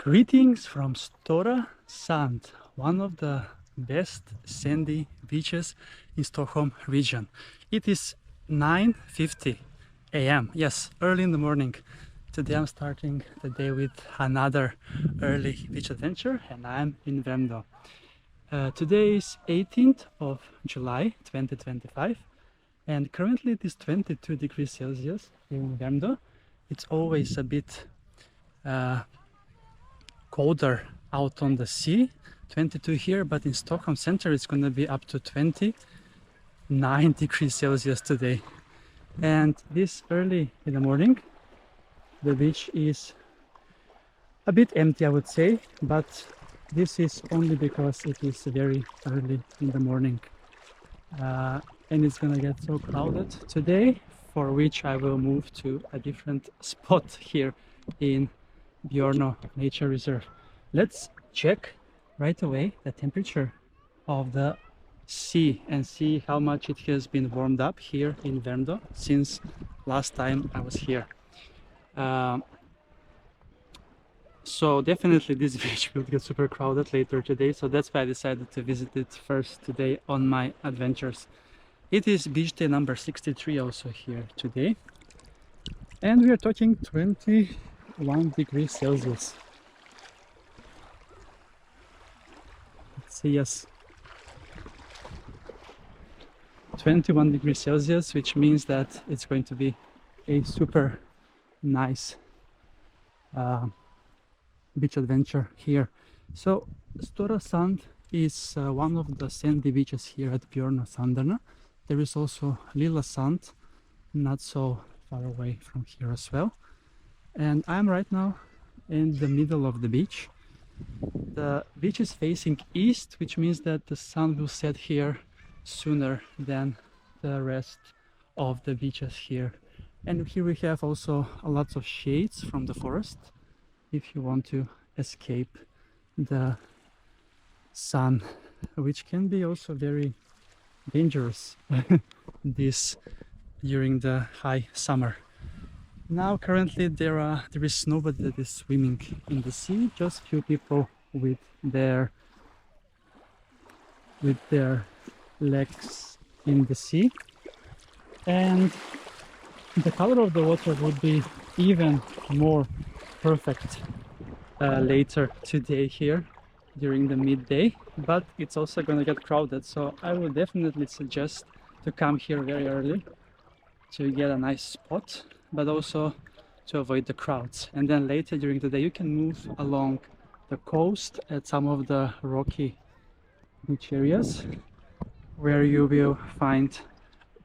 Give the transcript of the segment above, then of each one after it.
Greetings from Stora Sand, one of the best sandy beaches in Stockholm region. It is 9:50 a.m. Yes, early in the morning. Today I'm starting the day with another early beach adventure and I'm in Värmdö. Today is 18th of July 2025 and currently it is 22 degrees Celsius in Värmdö. It's always a bit colder out on the sea, 22 here, but in Stockholm center it's going to be up to 29 degrees Celsius today. And this early in the morning the beach is a bit empty, I would say, but this is only because it is very early in the morning and it's gonna get so crowded today, for which I will move to a different spot here in Värmdö Nature Reserve. Let's check right away the temperature of the sea and see how much it has been warmed up here in Värmdö since last time I was here. So definitely this beach will get super crowded later today, so that's why I decided to visit it first today on my adventures. It is beach day number 63 also here today, and we are talking 21 degrees Celsius. Let's see, yes, 21 degrees Celsius, which means that it's going to be a super nice beach adventure here. So Stora Sand is one of the sandy beaches here at Björna Sanderna. There is also Lilla Sand, not so far away from here as well. And I'm right now in the middle of the beach. The beach is facing east, which means that the sun will set here sooner than the rest of the beaches here. And here we have also a lot of shades from the forest if you want to escape the sun, which can be also very dangerous during the high summer. Now currently there is nobody that is swimming in the sea, just few people with their legs in the sea, and the color of the water would be even more perfect later today here during the midday, but it's also gonna get crowded, so I would definitely suggest to come here very early to get a nice spot, but also to avoid the crowds. And then later during the day you can move along the coast at some of the rocky beach areas where you will find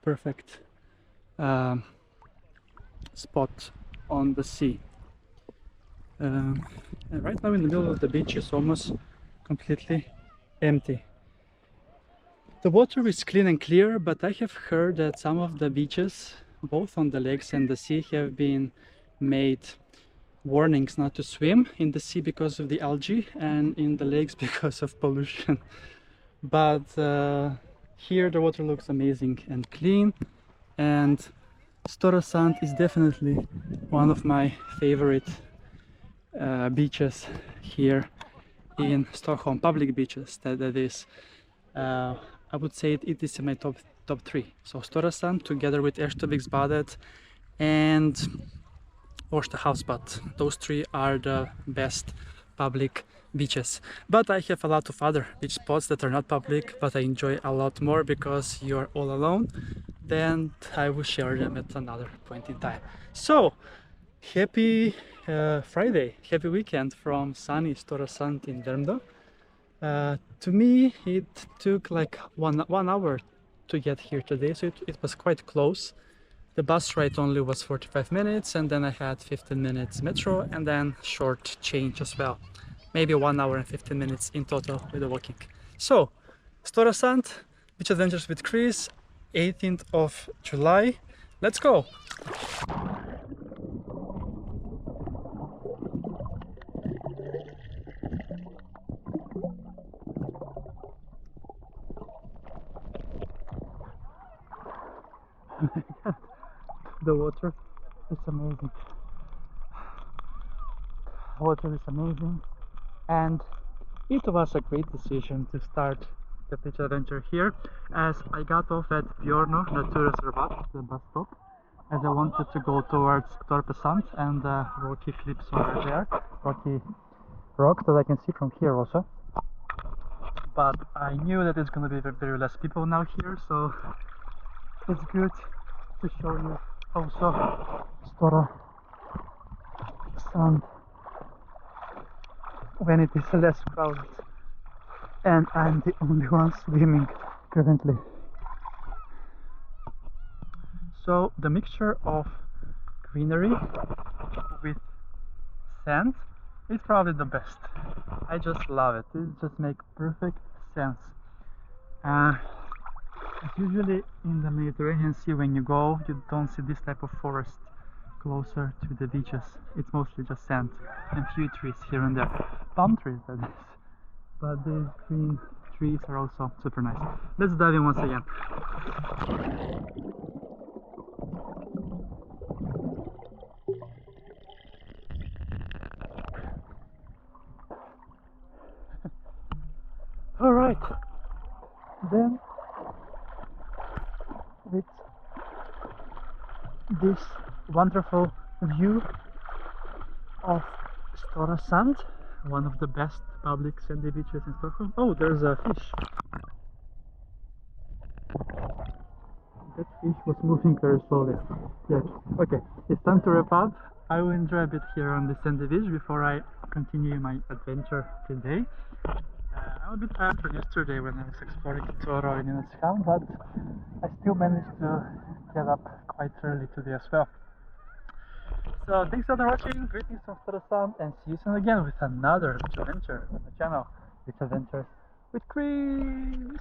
perfect spot on the sea. And right now in the middle of the beach is almost completely empty. The water is clean and clear, but I have heard that some of the beaches, both on the lakes and the sea, have been made warnings not to swim in the sea because of the algae and in the lakes because of pollution. But here the water looks amazing and clean, and Stora Sand is definitely one of my favorite beaches here in Stockholm, public beaches that is. I would say it is in my top three. So Stora Sand together with Erstaviksbadet and Årstahavsbad. Those three are the best public beaches. But I have a lot of other beach spots that are not public, but I enjoy a lot more because you're all alone. Then I will share them at another point in time. So happy Friday, happy weekend from sunny Stora Sand in Värmdö. To me it took like one hour to get here today, so it was quite close. The bus ride only was 45 minutes, and then I had 15 minutes metro and then short change as well. Maybe 1 hour and 15 minutes in total with the walking. So Stora Sand, beach adventures with Kris, 18th of July. Let's go! The water is amazing. water is amazing, and it was a great decision to start the beach adventure here, as I got off at Björnö Naturreservat, the bus stop, as I wanted to go towards Stora Sand and the rocky cliffs over there, rocky rocks that I can see from here also. But I knew that it's going to be very less people now here, so it's good to show you also Stora Sand when it is less crowded, and I'm the only one swimming currently. So the mixture of greenery with sand is probably the best. I just love it. It just makes perfect sense. Usually in the Mediterranean Sea, when you go, you don't see this type of forest closer to the beaches. It's mostly just sand and few trees here and there. Palm trees, that is. But these green trees are also super nice. Let's dive in once again. Alright, then with this wonderful view of Stora Sand, one of the best public sandy beaches in Stockholm. Oh, there's a fish. That fish was moving very slowly. Yes. Okay, it's time to wrap up. I will enjoy a bit here on the sandy beach before I continue my adventure today. I'm a bit tired from yesterday when I was exploring Toro in Nynäshamn, but I still managed to get up quite early today as well. So thanks for watching, greetings from Stora Sand, and see you soon again with another beach adventure on the channel, Beach Adventures with Kris!